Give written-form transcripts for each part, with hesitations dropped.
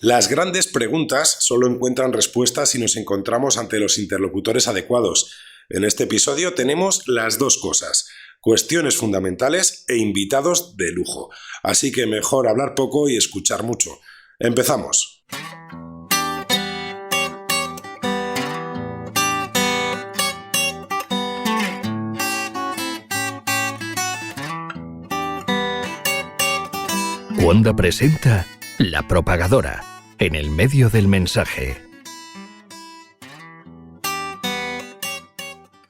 Las grandes preguntas solo encuentran respuestas si nos encontramos ante los interlocutores adecuados. En este episodio tenemos las dos cosas: cuestiones fundamentales e invitados de lujo. Así que mejor hablar poco y escuchar mucho. ¡Empezamos! Wanda presenta La Propagadora, en el medio del mensaje.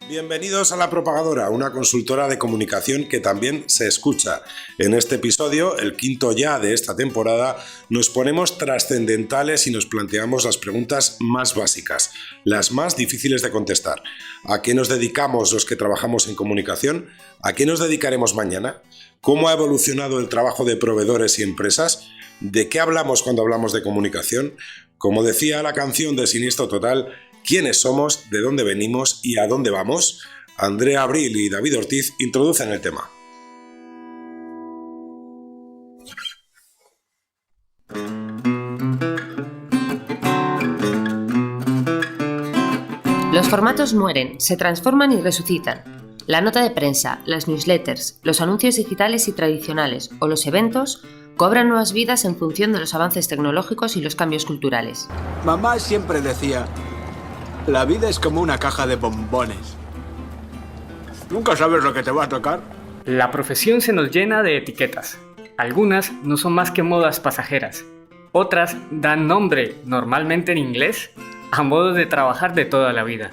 Bienvenidos a La Propagadora, una consultora de comunicación que también se escucha. En este episodio, el quinto ya de esta temporada, nos ponemos trascendentales y nos planteamos las preguntas más básicas, las más difíciles de contestar. ¿A qué nos dedicamos los que trabajamos en comunicación? ¿A qué nos dedicaremos mañana? ¿Cómo ha evolucionado el trabajo de proveedores y empresas? ¿De qué hablamos cuando hablamos de comunicación? Como decía la canción de Siniestro Total, ¿quiénes somos, de dónde venimos y a dónde vamos? Andrea Abril y David Ortiz introducen el tema. Los formatos mueren, se transforman y resucitan. La nota de prensa, las newsletters, los anuncios digitales y tradicionales o los eventos cobran nuevas vidas en función de los avances tecnológicos y los cambios culturales. Mamá siempre decía: la vida es como una caja de bombones. Nunca sabes lo que te va a tocar. La profesión se nos llena de etiquetas. Algunas no son más que modas pasajeras. Otras dan nombre, normalmente en inglés, a modos de trabajar de toda la vida.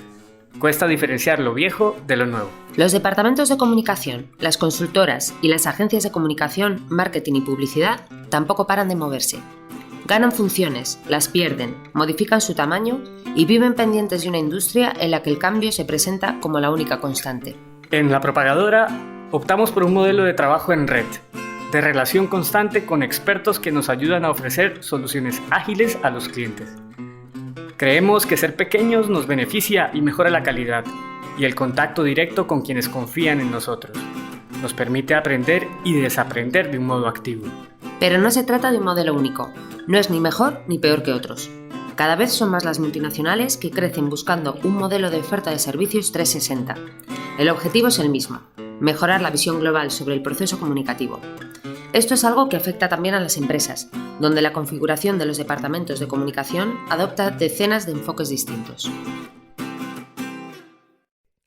Cuesta diferenciar lo viejo de lo nuevo. Los departamentos de comunicación, las consultoras y las agencias de comunicación, marketing y publicidad tampoco paran de moverse. Ganan funciones, las pierden, modifican su tamaño y viven pendientes de una industria en la que el cambio se presenta como la única constante. En La Propagadora optamos por un modelo de trabajo en red, de relación constante con expertos que nos ayudan a ofrecer soluciones ágiles a los clientes. Creemos que ser pequeños nos beneficia y mejora la calidad y el contacto directo con quienes confían en nosotros. Nos permite aprender y desaprender de un modo activo. Pero no se trata de un modelo único. No es ni mejor ni peor que otros. Cada vez son más las multinacionales que crecen buscando un modelo de oferta de servicios 360. El objetivo es el mismo: mejorar la visión global sobre el proceso comunicativo. Esto es algo que afecta también a las empresas, donde la configuración de los departamentos de comunicación adopta decenas de enfoques distintos.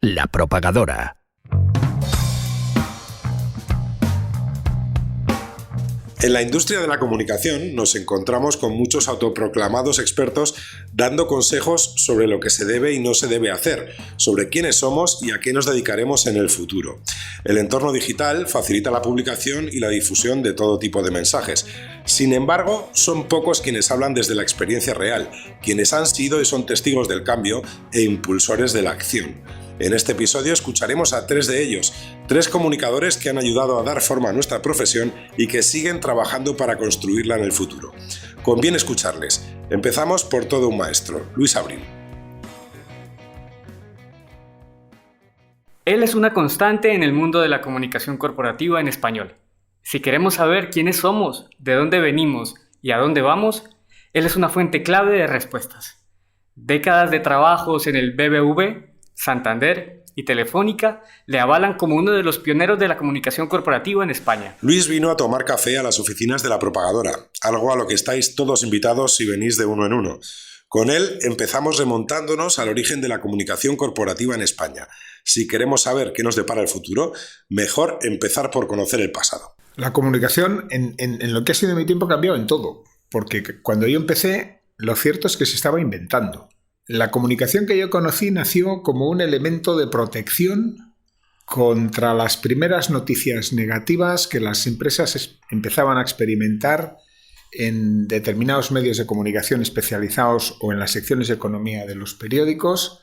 La Propagadora. En la industria de la comunicación nos encontramos con muchos autoproclamados expertos dando consejos sobre lo que se debe y no se debe hacer, sobre quiénes somos y a qué nos dedicaremos en el futuro. El entorno digital facilita la publicación y la difusión de todo tipo de mensajes. Sin embargo, son pocos quienes hablan desde la experiencia real, quienes han sido y son testigos del cambio e impulsores de la acción. En este episodio escucharemos a 3 de ellos, 3 comunicadores que han ayudado a dar forma a nuestra profesión y que siguen trabajando para construirla en el futuro. Conviene escucharles. Empezamos por todo un maestro, Luis Abril. Él es una constante en el mundo de la comunicación corporativa en español. Si queremos saber quiénes somos, de dónde venimos y a dónde vamos, él es una fuente clave de respuestas. Décadas de trabajos en el BBV, Santander y Telefónica le avalan como uno de los pioneros de la comunicación corporativa en España. Luis vino a tomar café a las oficinas de La Propagadora, algo a lo que estáis todos invitados si venís de uno en uno. Con él empezamos remontándonos al origen de la comunicación corporativa en España. Si queremos saber qué nos depara el futuro, mejor empezar por conocer el pasado. La comunicación en lo que ha sido mi tiempo ha cambiado en todo, porque cuando yo empecé, lo cierto es que se estaba inventando. La comunicación que yo conocí nació como un elemento de protección contra las primeras noticias negativas que las empresas empezaban a experimentar en determinados medios de comunicación especializados o en las secciones de economía de los periódicos,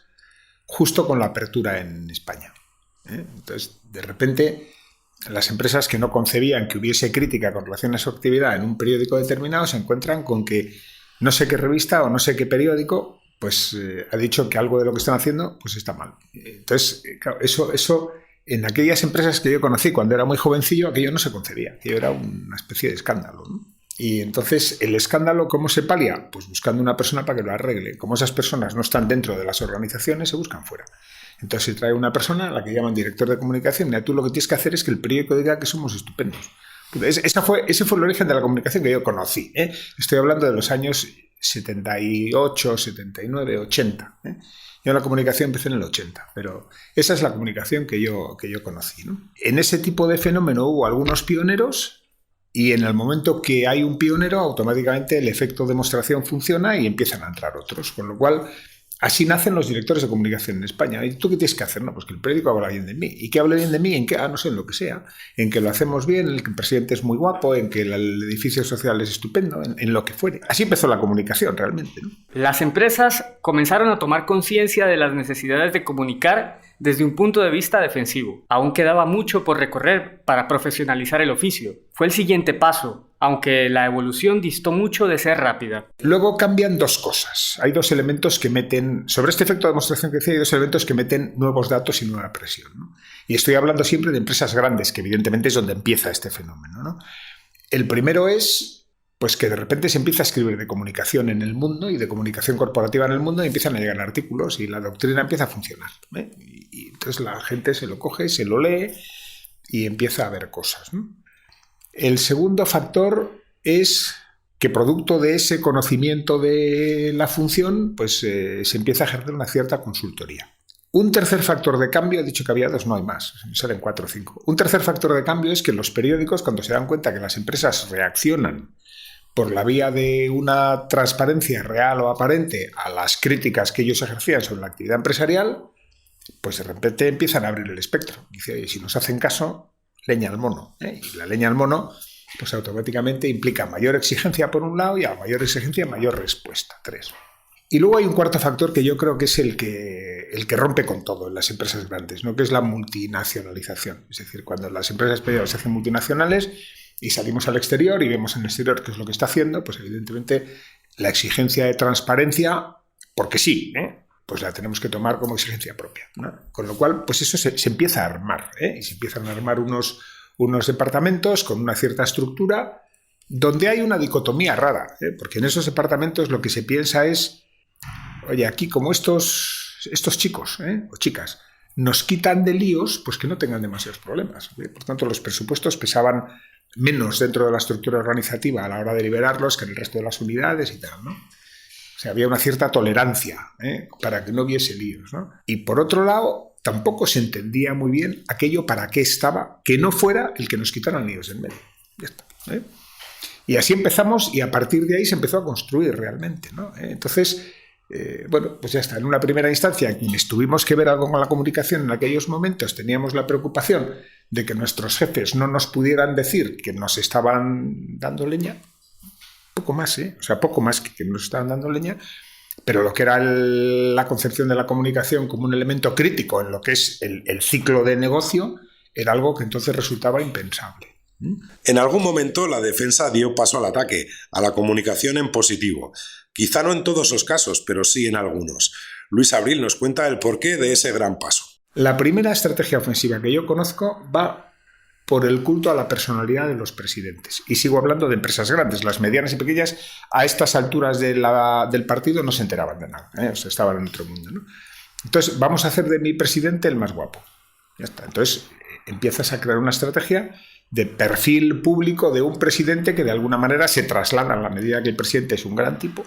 justo con la apertura en España. Entonces, de repente, las empresas que no concebían que hubiese crítica con relación a su actividad en un periódico determinado se encuentran con que no sé qué revista o no sé qué periódico pues ha dicho que algo de lo que están haciendo pues está mal. Entonces, claro, eso en aquellas empresas que yo conocí cuando era muy jovencillo, aquello no se concebía, aquello era una especie de escándalo, ¿no? Y entonces, ¿el escándalo cómo se palia? Pues buscando una persona para que lo arregle. Como esas personas no están dentro de las organizaciones, se buscan fuera. Entonces se trae una persona a la que llaman director de comunicación. Y tú lo que tienes que hacer es que el periódico diga que somos estupendos. Ese fue el origen de la comunicación que yo conocí. Estoy hablando de los años 78, 79, 80. Yo la comunicación empecé en el 80, pero esa es la comunicación que yo conocí, ¿no? En ese tipo de fenómeno hubo algunos pioneros y en el momento que hay un pionero, automáticamente el efecto demostración funciona y empiezan a entrar otros. Con lo cual, así nacen los directores de comunicación en España. ¿Y tú qué tienes que hacer? No, pues que el periódico habla bien de mí. ¿Y que hable bien de mí? ¿En qué? No sé, en lo que sea. En que lo hacemos bien, en que el presidente es muy guapo, en que el edificio social es estupendo, en lo que fuere. Así empezó la comunicación realmente, ¿no? Las empresas comenzaron a tomar conciencia de las necesidades de comunicar desde un punto de vista defensivo. Aún quedaba mucho por recorrer para profesionalizar el oficio. Fue el siguiente paso, aunque la evolución distó mucho de ser rápida. Luego cambian dos cosas. Hay dos elementos que meten, sobre este efecto de demostración que decía, hay dos elementos que meten nuevos datos y nueva presión, ¿no? Y estoy hablando siempre de empresas grandes, que evidentemente es donde empieza este fenómeno, ¿no? El primero es pues que de repente se empieza a escribir de comunicación en el mundo y de comunicación corporativa en el mundo y empiezan a llegar artículos y la doctrina empieza a funcionar, ¿eh? Y entonces la gente se lo coge, se lo lee y empieza a ver cosas, ¿no? El segundo factor es que producto de ese conocimiento de la función, pues se empieza a ejercer una cierta consultoría. Un tercer factor de cambio, he dicho que había dos, no hay más, salen 4 o 5. Un tercer factor de cambio es que los periódicos, cuando se dan cuenta que las empresas reaccionan por la vía de una transparencia real o aparente a las críticas que ellos ejercían sobre la actividad empresarial, pues de repente empiezan a abrir el espectro. Dice, oye, si nos hacen caso, leña al mono, ¿eh? Y la leña al mono, pues automáticamente implica mayor exigencia por un lado y a mayor exigencia mayor respuesta. 3. Y luego hay un cuarto factor que yo creo que es el que rompe con todo en las empresas grandes, ¿no? Que es la multinacionalización. Es decir, cuando las empresas privadas se hacen multinacionales y salimos al exterior y vemos en el exterior qué es lo que está haciendo, pues evidentemente la exigencia de transparencia, porque sí, pues la tenemos que tomar como exigencia propia, ¿no? Con lo cual, pues eso se empieza a armar, y se empiezan a armar unos departamentos con una cierta estructura donde hay una dicotomía rara, porque en esos departamentos lo que se piensa es, oye, aquí como estos chicos o chicas nos quitan de líos, pues que no tengan demasiados problemas. Por tanto, los presupuestos pesaban menos dentro de la estructura organizativa a la hora de liberarlos que en el resto de las unidades y tal, ¿no? O sea, había una cierta tolerancia para que no hubiese líos, ¿no? Y por otro lado, tampoco se entendía muy bien aquello para qué estaba, que no fuera el que nos quitaran líos en medio. Ya está, Y así empezamos y a partir de ahí se empezó a construir realmente, ¿no? Entonces, bueno, pues ya está. En una primera instancia, quienes tuvimos que ver algo con la comunicación en aquellos momentos, teníamos la preocupación de que nuestros jefes no nos pudieran decir que nos estaban dando leña. Poco más, o sea, poco más que nos estaban dando leña, pero lo que era la concepción de la comunicación como un elemento crítico en lo que es el ciclo de negocio era algo que entonces resultaba impensable. En algún momento la defensa dio paso al ataque, a la comunicación en positivo. Quizá no en todos los casos, pero sí en algunos. Luis Abril nos cuenta el porqué de ese gran paso. La primera estrategia ofensiva que yo conozco va por el culto a la personalidad de los presidentes. Y sigo hablando de empresas grandes. Las medianas y pequeñas, a estas alturas del partido, no se enteraban de nada. O sea, estaban en otro mundo, ¿no? Entonces, vamos a hacer de mi presidente el más guapo. Ya está. Entonces, empiezas a crear una estrategia de perfil público de un presidente que de alguna manera se traslada a la medida que el presidente es un gran tipo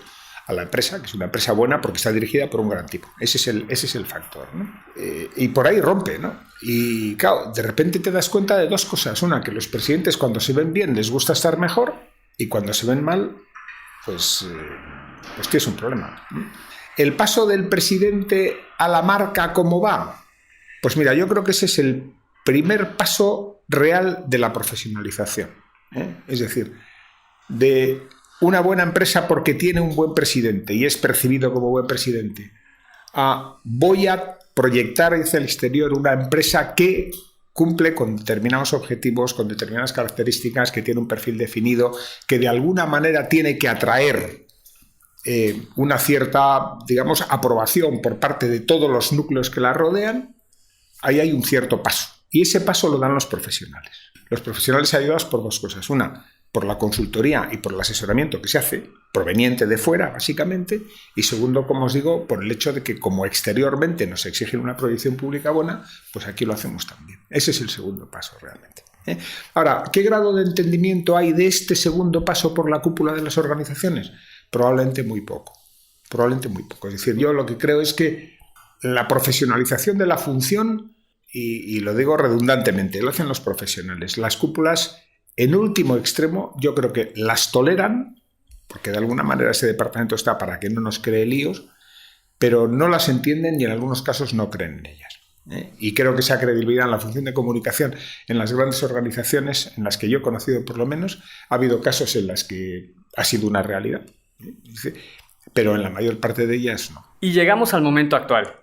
a la empresa, que es una empresa buena porque está dirigida por un gran tipo. Ese es el factor, ¿no? Y por ahí rompe, ¿no? Y claro, de repente te das cuenta de dos cosas. Una, que los presidentes cuando se ven bien les gusta estar mejor y cuando se ven mal, pues tienes un problema, ¿no? El paso del presidente a la marca, ¿cómo va? Pues mira, yo creo que ese es el primer paso real de la profesionalización, Es decir, de una buena empresa porque tiene un buen presidente y es percibido como buen presidente, voy a proyectar hacia el exterior una empresa que cumple con determinados objetivos, con determinadas características, que tiene un perfil definido, que de alguna manera tiene que atraer una cierta, digamos, aprobación por parte de todos los núcleos que la rodean. Ahí hay un cierto paso. Y ese paso lo dan los profesionales. Los profesionales ayudados por dos cosas. Una, por la consultoría y por el asesoramiento que se hace, proveniente de fuera, básicamente, y segundo, como os digo, por el hecho de que como exteriormente nos exigen una proyección pública buena, pues aquí lo hacemos también. Ese es el segundo paso realmente. Ahora, ¿qué grado de entendimiento hay de este segundo paso por la cúpula de las organizaciones? Probablemente muy poco. Probablemente muy poco. Es decir, yo lo que creo es que la profesionalización de la función, y lo digo redundantemente, lo hacen los profesionales. Las cúpulas, en último extremo, yo creo que las toleran, porque de alguna manera ese departamento está para que no nos cree líos, pero no las entienden y en algunos casos no creen en ellas. Y creo que esa credibilidad en la función de comunicación en las grandes organizaciones, en las que yo he conocido por lo menos, ha habido casos en las que ha sido una realidad, pero en la mayor parte de ellas no. Y llegamos al momento actual,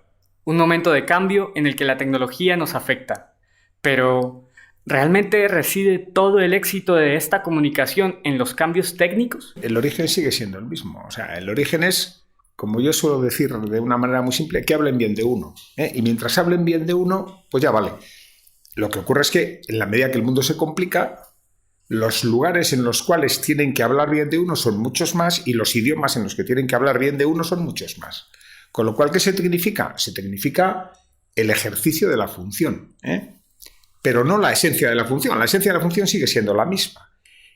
un momento de cambio en el que la tecnología nos afecta. Pero, ¿realmente reside todo el éxito de esta comunicación en los cambios técnicos? El origen sigue siendo el mismo. O sea, el origen es, como yo suelo decir de una manera muy simple, que hablen bien de uno. Y mientras hablen bien de uno, pues ya vale. Lo que ocurre es que en la medida que el mundo se complica, los lugares en los cuales tienen que hablar bien de uno son muchos más y los idiomas en los que tienen que hablar bien de uno son muchos más. Con lo cual, ¿qué se tecnifica? Se tecnifica el ejercicio de la función, pero no la esencia de la función. La esencia de la función sigue siendo la misma.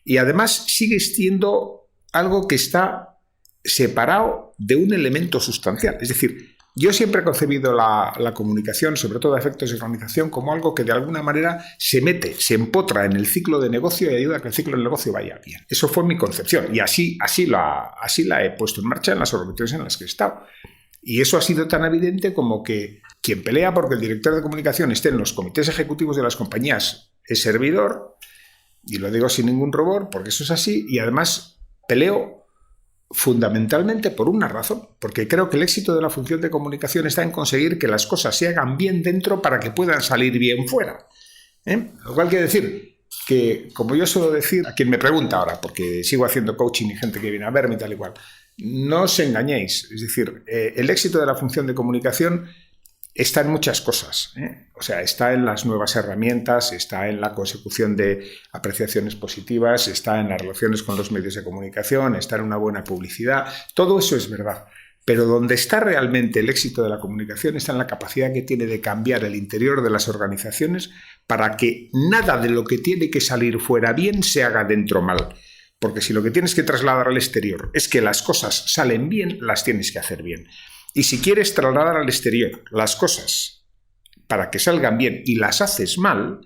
Y además sigue siendo algo que está separado de un elemento sustancial. Es decir, yo siempre he concebido la comunicación, sobre todo a efectos de organización, como algo que de alguna manera se mete, se empotra en el ciclo de negocio y ayuda a que el ciclo de negocio vaya bien. Eso fue mi concepción y así la he puesto en marcha en las organizaciones en las que he estado. Y eso ha sido tan evidente como que quien pelea porque el director de comunicación esté en los comités ejecutivos de las compañías es servidor, y lo digo sin ningún rubor porque eso es así, y además peleo fundamentalmente por una razón, porque creo que el éxito de la función de comunicación está en conseguir que las cosas se hagan bien dentro para que puedan salir bien fuera. Lo cual quiere decir que, como yo suelo decir a quien me pregunta ahora, porque sigo haciendo coaching y gente que viene a verme y tal y cual, no os engañéis. Es decir, el éxito de la función de comunicación está en muchas cosas. O sea, está en las nuevas herramientas, está en la consecución de apreciaciones positivas, está en las relaciones con los medios de comunicación, está en una buena publicidad. Todo eso es verdad. Pero donde está realmente el éxito de la comunicación está en la capacidad que tiene de cambiar el interior de las organizaciones para que nada de lo que tiene que salir fuera bien se haga dentro mal. Porque si lo que tienes que trasladar al exterior es que las cosas salen bien, las tienes que hacer bien. Y si quieres trasladar al exterior las cosas para que salgan bien y las haces mal,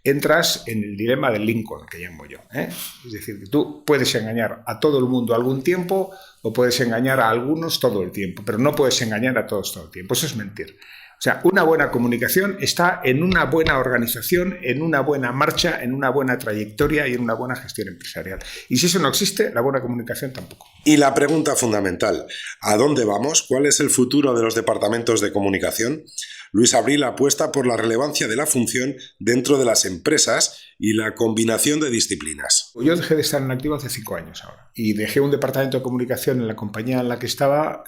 entras en el dilema del Lincoln, que llamo yo. Es decir, que tú puedes engañar a todo el mundo algún tiempo o puedes engañar a algunos todo el tiempo, pero no puedes engañar a todos todo el tiempo. Eso es mentir. O sea, una buena comunicación está en una buena organización, en una buena marcha, en una buena trayectoria y en una buena gestión empresarial. Y si eso no existe, la buena comunicación tampoco. Y la pregunta fundamental, ¿a dónde vamos? ¿Cuál es el futuro de los departamentos de comunicación? Luis Abril apuesta por la relevancia de la función dentro de las empresas y la combinación de disciplinas. Yo dejé de estar en activo hace 5 años ahora y dejé un departamento de comunicación en la compañía en la que estaba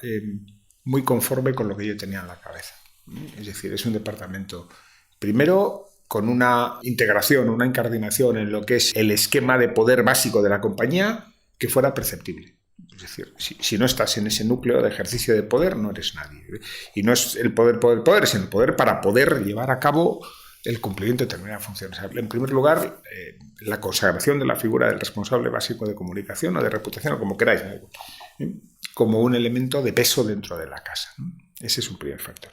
muy conforme con lo que yo tenía en la cabeza. Es decir, es un departamento, primero, con una integración, una incardinación en lo que es el esquema de poder básico de la compañía que fuera perceptible. Es decir, si no estás en ese núcleo de ejercicio de poder, no eres nadie. Y no es el poder, es el poder para poder llevar a cabo el cumplimiento de determinadas funciones. En primer lugar, la consagración de la figura del responsable básico de comunicación o de reputación, o como queráis, como un elemento de peso dentro de la casa. Ese es un primer factor.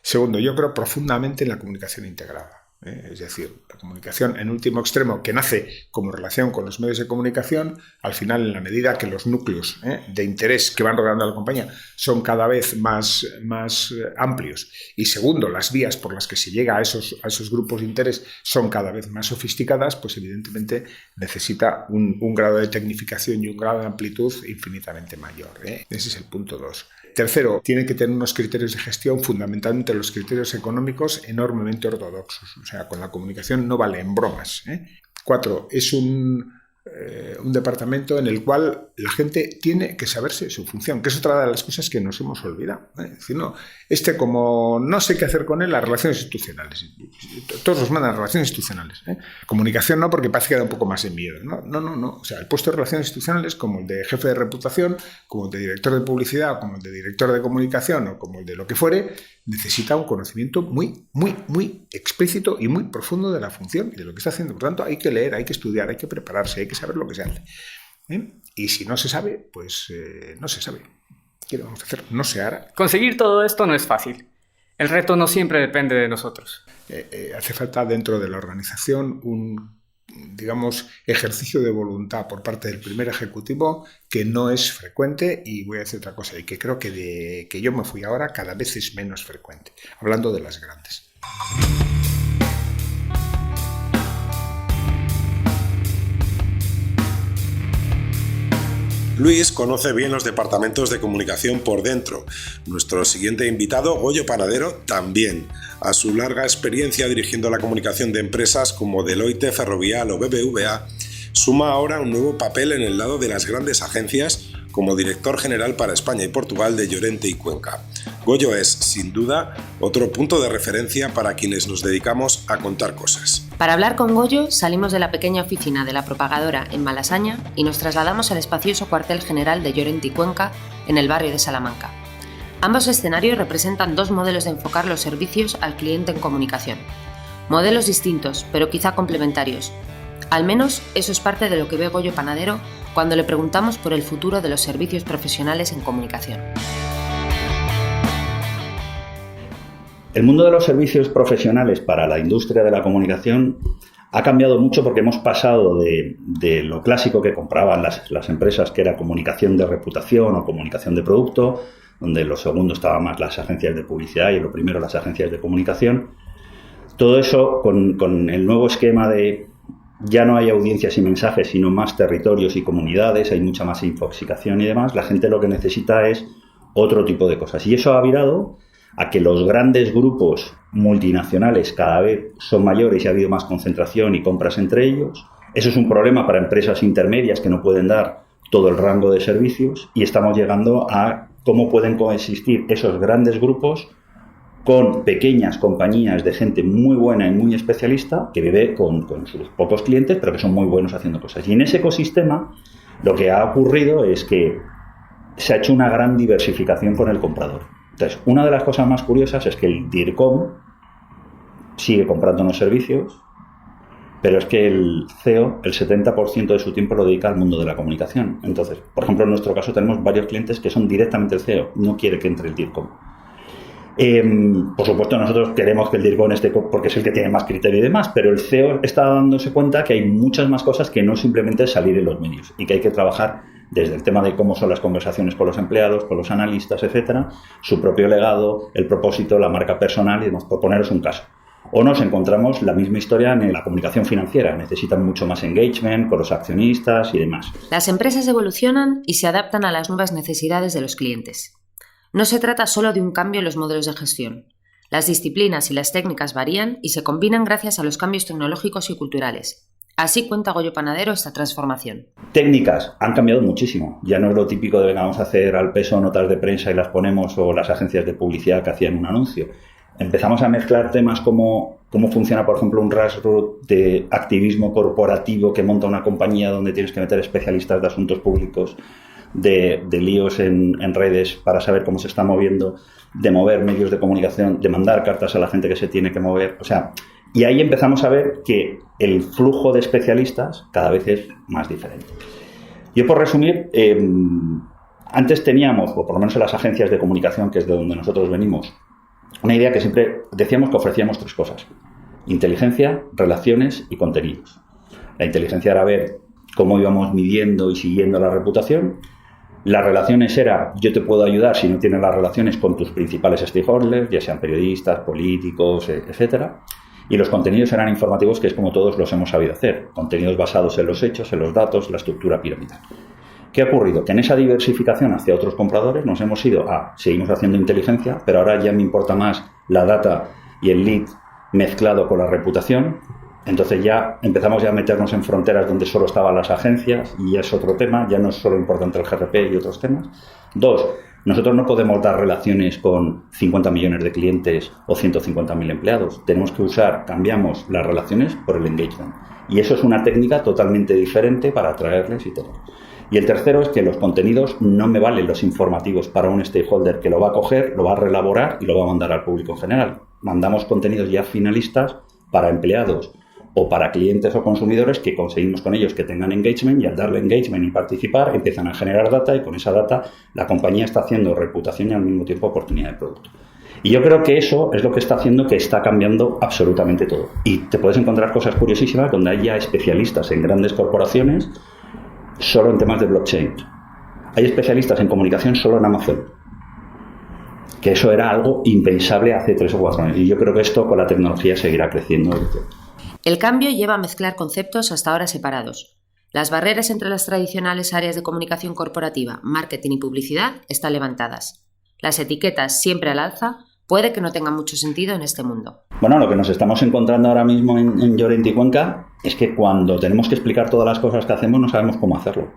Segundo, yo creo profundamente en la comunicación integrada. Es decir, la comunicación en último extremo que nace como relación con los medios de comunicación, al final en la medida que los núcleos de interés que van rodeando a la compañía son cada vez más amplios y segundo, las vías por las que se llega a esos grupos de interés son cada vez más sofisticadas, pues evidentemente necesita un grado de tecnificación y un grado de amplitud infinitamente mayor. Ese es el punto 2. Tercero, tiene que tener unos criterios de gestión, fundamentalmente los criterios económicos, enormemente ortodoxos. O sea, con la comunicación no valen bromas. 4, es un un departamento en el cual la gente tiene que saberse su función, que es otra de las cosas que nos hemos olvidado. Es decir, no, como no sé qué hacer con él, las relaciones institucionales. Todos los mandan a relaciones institucionales. Comunicación no, porque parece que da un poco más de miedo. No. O sea, el puesto de relaciones institucionales, como el de jefe de reputación, como el de director de publicidad, como el de director de comunicación o como el de lo que fuere, necesita un conocimiento muy, muy, muy explícito y muy profundo de la función y de lo que está haciendo. Por tanto, hay que leer, hay que estudiar, hay que prepararse, hay que saber lo que se hace. Y si no se sabe, pues no se sabe. ¿Qué vamos a hacer? No se hará. Conseguir todo esto no es fácil. El reto no siempre depende de nosotros. Hace falta dentro de la organización un, digamos, ejercicio de voluntad por parte del primer ejecutivo que no es frecuente, y voy a decir otra cosa, y que creo que de que yo me fui ahora cada vez es menos frecuente, hablando de las grandes. Luis conoce bien los departamentos de comunicación por dentro. Nuestro siguiente invitado, Goyo Panadero, también. A su larga experiencia dirigiendo la comunicación de empresas como Deloitte, Ferrovial o BBVA, suma ahora un nuevo papel en el lado de las grandes agencias como director general para España y Portugal de Llorente y Cuenca. Goyo es, sin duda, otro punto de referencia para quienes nos dedicamos a contar cosas. Para hablar con Goyo salimos de la pequeña oficina de la propagadora en Malasaña y nos trasladamos al espacioso cuartel general de Llorente y Cuenca en el barrio de Salamanca. Ambos escenarios representan dos modelos de enfocar los servicios al cliente en comunicación. Modelos distintos, pero quizá complementarios. Al menos eso es parte de lo que ve Goyo Panadero cuando le preguntamos por el futuro de los servicios profesionales en comunicación. El mundo de los servicios profesionales para la industria de la comunicación ha cambiado mucho porque hemos pasado de lo clásico que compraban las empresas, que era comunicación de reputación o comunicación de producto, donde lo segundo estaban más las agencias de publicidad y lo primero las agencias de comunicación. Todo eso con el nuevo esquema de ya no hay audiencias y mensajes, sino más territorios y comunidades, hay mucha más infoxicación y demás. La gente lo que necesita es otro tipo de cosas. Y eso ha virado a que los grandes grupos multinacionales cada vez son mayores y ha habido más concentración y compras entre ellos. Eso es un problema para empresas intermedias que no pueden dar todo el rango de servicios, y estamos llegando a cómo pueden coexistir esos grandes grupos con pequeñas compañías de gente muy buena y muy especialista que vive con sus pocos clientes, pero que son muy buenos haciendo cosas. Y en ese ecosistema lo que ha ocurrido es que se ha hecho una gran diversificación con el comprador. Entonces, una de las cosas más curiosas es que el DIRCOM sigue comprando unos servicios, pero es que el CEO, el 70% de su tiempo lo dedica al mundo de la comunicación. Entonces, por ejemplo, en nuestro caso tenemos varios clientes que son directamente el CEO, no quiere que entre el DIRCOM. Por supuesto, nosotros queremos que el DIRCOM esté porque es el que tiene más criterio y demás, pero el CEO está dándose cuenta que hay muchas más cosas que no simplemente salir en los medios y que hay que trabajar desde el tema de cómo son las conversaciones con los empleados, con los analistas, etcétera, su propio legado, el propósito, la marca personal y demás, por poneros un caso. O nos encontramos la misma historia en la comunicación financiera. Necesitan mucho más engagement con los accionistas y demás. Las empresas evolucionan y se adaptan a las nuevas necesidades de los clientes. No se trata solo de un cambio en los modelos de gestión. Las disciplinas y las técnicas varían y se combinan gracias a los cambios tecnológicos y culturales. Así cuenta Goyo Panadero esta transformación. Técnicas han cambiado muchísimo. Ya no es lo típico de venga, vamos a hacer al peso notas de prensa y las ponemos, o las agencias de publicidad que hacían un anuncio. Empezamos a mezclar temas como cómo funciona, por ejemplo, un grassroots de activismo corporativo que monta una compañía donde tienes que meter especialistas de asuntos públicos, de líos en redes para saber cómo se está moviendo, de mover medios de comunicación, de mandar cartas a la gente que se tiene que mover. O sea, y ahí empezamos a ver que el flujo de especialistas cada vez es más diferente. Yo, por resumir, antes teníamos, o por lo menos en las agencias de comunicación, que es de donde nosotros venimos, una idea que siempre decíamos que ofrecíamos tres cosas: inteligencia, relaciones y contenidos. La inteligencia era ver cómo íbamos midiendo y siguiendo la reputación. Las relaciones era, yo te puedo ayudar si no tienes las relaciones con tus principales stakeholders, ya sean periodistas, políticos, etcétera. Y los contenidos eran informativos, que es como todos los hemos sabido hacer. Contenidos basados en los hechos, en los datos, la estructura piramidal. ¿Qué ha ocurrido? Que en esa diversificación hacia otros compradores nos hemos ido a, seguimos haciendo inteligencia, pero ahora ya me importa más la data y el lead mezclado con la reputación. Entonces ya empezamos a meternos en fronteras donde solo estaban las agencias y es otro tema, ya no es solo importante el GRP y otros temas. 2, nosotros no podemos dar relaciones con 50 millones de clientes o 150.000 empleados. Tenemos que cambiamos las relaciones por el engagement. Y eso es una técnica totalmente diferente para atraerles y tener. Y el tercero es que los contenidos no me valen los informativos para un stakeholder que lo va a coger, lo va a reelaborar y lo va a mandar al público en general. Mandamos contenidos ya finalistas para empleados o para clientes o consumidores que conseguimos con ellos que tengan engagement, y al darle engagement y participar empiezan a generar data, y con esa data la compañía está haciendo reputación y al mismo tiempo oportunidad de producto. Y yo creo que eso es lo que está haciendo que está cambiando absolutamente todo. Y te puedes encontrar cosas curiosísimas donde hay ya especialistas en grandes corporaciones solo en temas de blockchain. Hay especialistas en comunicación solo en Amazon. Que eso era algo impensable hace 3 o 4 años. Y yo creo que esto con la tecnología seguirá creciendo. El cambio lleva a mezclar conceptos hasta ahora separados. Las barreras entre las tradicionales áreas de comunicación corporativa, marketing y publicidad están levantadas. Las etiquetas siempre al alza puede que no tengan mucho sentido en este mundo. Bueno, lo que nos estamos encontrando ahora mismo en Llorente y Cuenca es que cuando tenemos que explicar todas las cosas que hacemos no sabemos cómo hacerlo.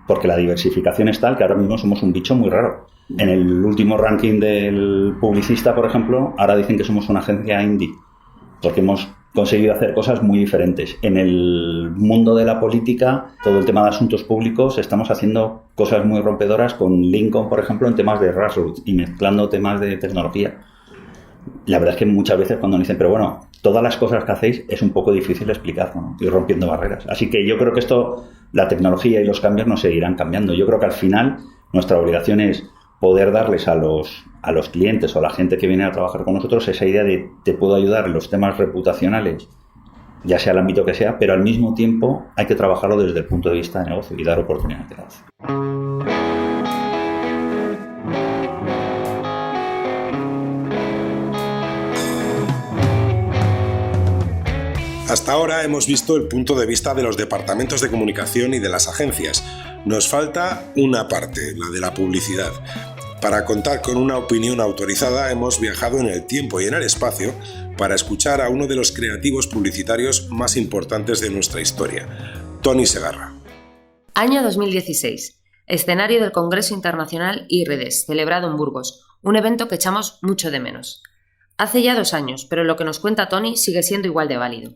Porque la diversificación es tal que ahora mismo somos un bicho muy raro. En el último ranking del Publicista, por ejemplo, ahora dicen que somos una agencia indie. Porque hemos conseguido hacer cosas muy diferentes. En el mundo de la política, todo el tema de asuntos públicos, estamos haciendo cosas muy rompedoras con Lincoln, por ejemplo, en temas de grassroots y mezclando temas de tecnología. La verdad es que muchas veces cuando me dicen, pero bueno, todas las cosas que hacéis es un poco difícil explicarlo, ¿no? Ir rompiendo barreras. Así que yo creo que la tecnología y los cambios nos seguirán cambiando. Yo creo que al final nuestra obligación es poder darles a los clientes o a la gente que viene a trabajar con nosotros esa idea de te puedo ayudar en los temas reputacionales, ya sea el ámbito que sea, pero al mismo tiempo hay que trabajarlo desde el punto de vista de negocio y dar oportunidades de negocio. Hasta ahora hemos visto el punto de vista de los departamentos de comunicación y de las agencias. Nos falta una parte, la de la publicidad. Para contar con una opinión autorizada hemos viajado en el tiempo y en el espacio para escuchar a uno de los creativos publicitarios más importantes de nuestra historia, Toni Segarra. Año 2016. Escenario del Congreso Internacional IREDES, celebrado en Burgos, un evento que echamos mucho de menos. Hace ya 2 años, pero lo que nos cuenta Toni sigue siendo igual de válido.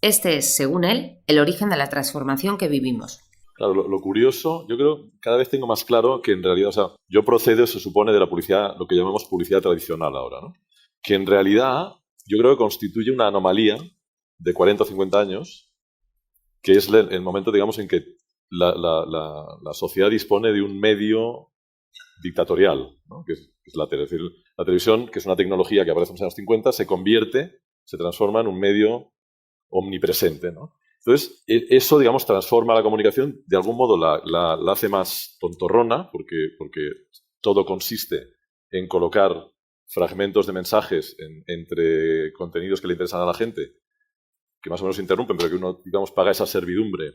Este es, según él, el origen de la transformación que vivimos. Claro, lo curioso, yo creo, cada vez tengo más claro que en realidad, yo procedo, se supone, de la publicidad, lo que llamamos publicidad tradicional ahora, ¿no? Que en realidad yo creo que constituye una anomalía de 40 o 50 años, que es el momento, digamos, en que la sociedad dispone de un medio dictatorial, ¿no? Que es la televisión, que es una tecnología que aparece en los años 50, se transforma en un medio omnipresente, ¿no? Entonces, eso, digamos, transforma la comunicación, de algún modo la hace más tontorrona, porque todo consiste en colocar fragmentos de mensajes entre contenidos que le interesan a la gente, que más o menos interrumpen, pero que uno, digamos, paga esa servidumbre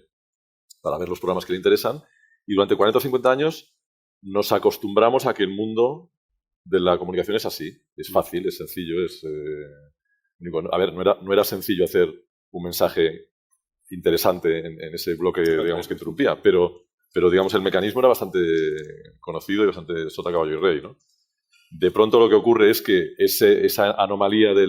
para ver los programas que le interesan. Y durante 40 o 50 años nos acostumbramos a que el mundo de la comunicación es así. Es fácil, es sencillo, a ver, no era sencillo hacer un mensaje interesante en ese bloque, digamos, que interrumpía, pero digamos, el mecanismo era bastante conocido y bastante sota, caballo y rey, ¿no? De pronto lo que ocurre es que esa anomalía de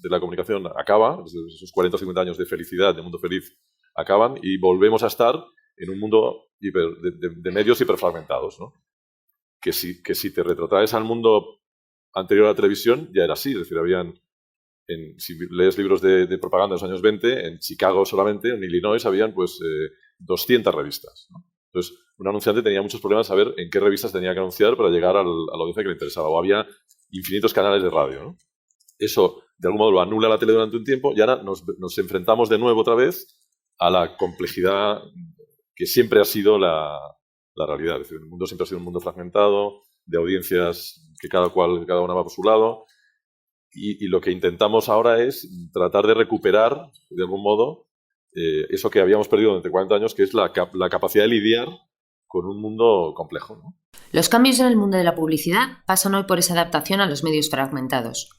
la comunicación acaba, esos 40 o 50 años de felicidad, de mundo feliz, acaban y volvemos a estar en un mundo de medios hiperfragmentados, ¿no? Que si te retrotraes al mundo anterior a la televisión, ya era así, es decir, si lees libros de propaganda de los años 20, en Chicago solamente, en Illinois, habían 200 revistas, ¿no? Entonces, un anunciante tenía muchos problemas de saber en qué revistas tenía que anunciar para llegar a la audiencia que le interesaba. O había infinitos canales de radio, ¿no? Eso, de algún modo, lo anula la tele durante un tiempo y ahora nos enfrentamos de nuevo otra vez a la complejidad que siempre ha sido la realidad. Es decir, el mundo siempre ha sido un mundo fragmentado, de audiencias que cada una va por su lado. Y lo que intentamos ahora es tratar de recuperar, de algún modo, eso que habíamos perdido durante 40 años, que es la capacidad de lidiar con un mundo complejo, ¿no? Los cambios en el mundo de la publicidad pasan hoy por esa adaptación a los medios fragmentados.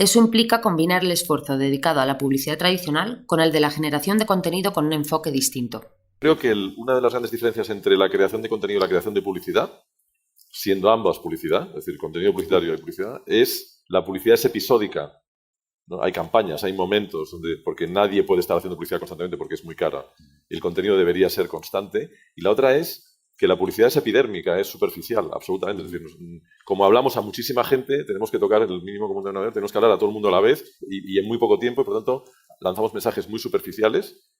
Eso implica combinar el esfuerzo dedicado a la publicidad tradicional con el de la generación de contenido con un enfoque distinto. Creo que una de las grandes diferencias entre la creación de contenido y la creación de publicidad, siendo ambas publicidad, es decir, contenido publicitario y publicidad, es la publicidad es episódica, ¿no? Hay campañas, hay momentos, porque nadie puede estar haciendo publicidad constantemente porque es muy cara. El contenido debería ser constante. Y la otra es que la publicidad es epidérmica, es superficial, absolutamente. Es decir, como hablamos a muchísima gente, tenemos que tocar el mínimo común denominador, tenemos que hablar a todo el mundo a la vez y en muy poco tiempo, y por lo tanto lanzamos mensajes muy superficiales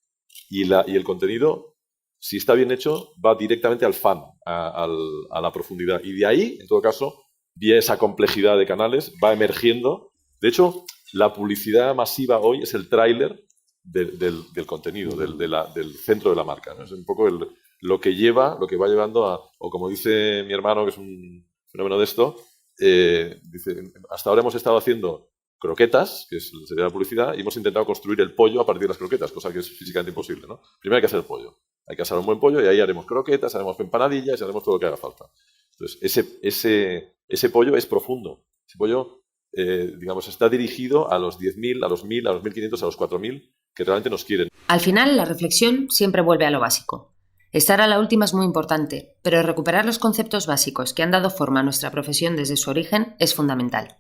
y el contenido, si está bien hecho, va directamente al fan, a la profundidad. Y de ahí, en todo caso, vía esa complejidad de canales, va emergiendo. De hecho, la publicidad masiva hoy es el tráiler del contenido, del centro de la marca, ¿no? Es un poco lo que va llevando a, o como dice mi hermano, que es un fenómeno de esto, dice, hasta ahora hemos estado haciendo croquetas, que sería la publicidad, y hemos intentado construir el pollo a partir de las croquetas, cosa que es físicamente imposible, ¿no? Primero hay que hacer el pollo. Hay que asar un buen pollo y ahí haremos croquetas, haremos empanadillas y haremos todo lo que haga falta. Entonces, ese pollo es profundo. Ese pollo, digamos, está dirigido a los 10.000, a los 1.000, a los 1.500, a los 4.000 que realmente nos quieren. Al final, la reflexión siempre vuelve a lo básico. Estar a la última es muy importante, pero recuperar los conceptos básicos que han dado forma a nuestra profesión desde su origen es fundamental.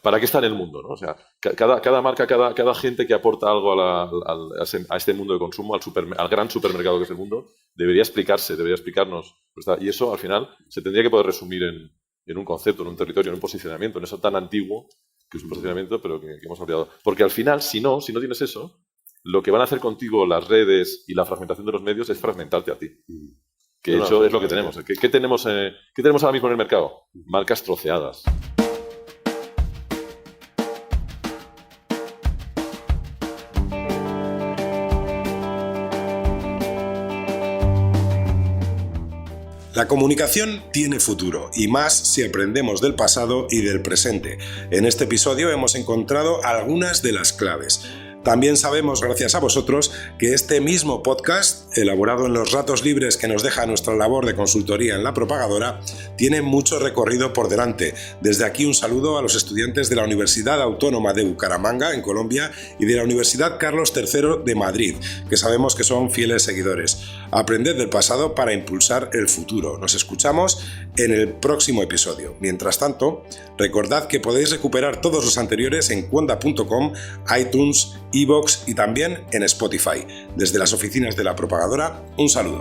¿Para qué está en el mundo, ¿no? O sea, cada marca, cada gente que aporta algo a este mundo de consumo, al gran supermercado que es el mundo, debería explicarnos. Y eso, al final, se tendría que poder resumir en un concepto, en un territorio, en un posicionamiento, en eso tan antiguo que es un posicionamiento, pero que hemos olvidado. Porque al final, si no tienes eso, lo que van a hacer contigo las redes y la fragmentación de los medios es fragmentarte a ti. Que eso es lo que tenemos. ¿Qué tenemos ahora mismo en el mercado? Marcas troceadas. La comunicación tiene futuro, y más si aprendemos del pasado y del presente. En este episodio hemos encontrado algunas de las claves. También sabemos, gracias a vosotros, que este mismo podcast, elaborado en los ratos libres que nos deja nuestra labor de consultoría en La Propagadora, tiene mucho recorrido por delante. Desde aquí un saludo a los estudiantes de la Universidad Autónoma de Bucaramanga, en Colombia, y de la Universidad Carlos III de Madrid, que sabemos que son fieles seguidores. Aprended del pasado para impulsar el futuro. Nos escuchamos en el próximo episodio. Mientras tanto, recordad que podéis recuperar todos los anteriores en cuonda.com, iTunes, iVoox y también en Spotify. Desde las oficinas de La Propagadora, un saludo.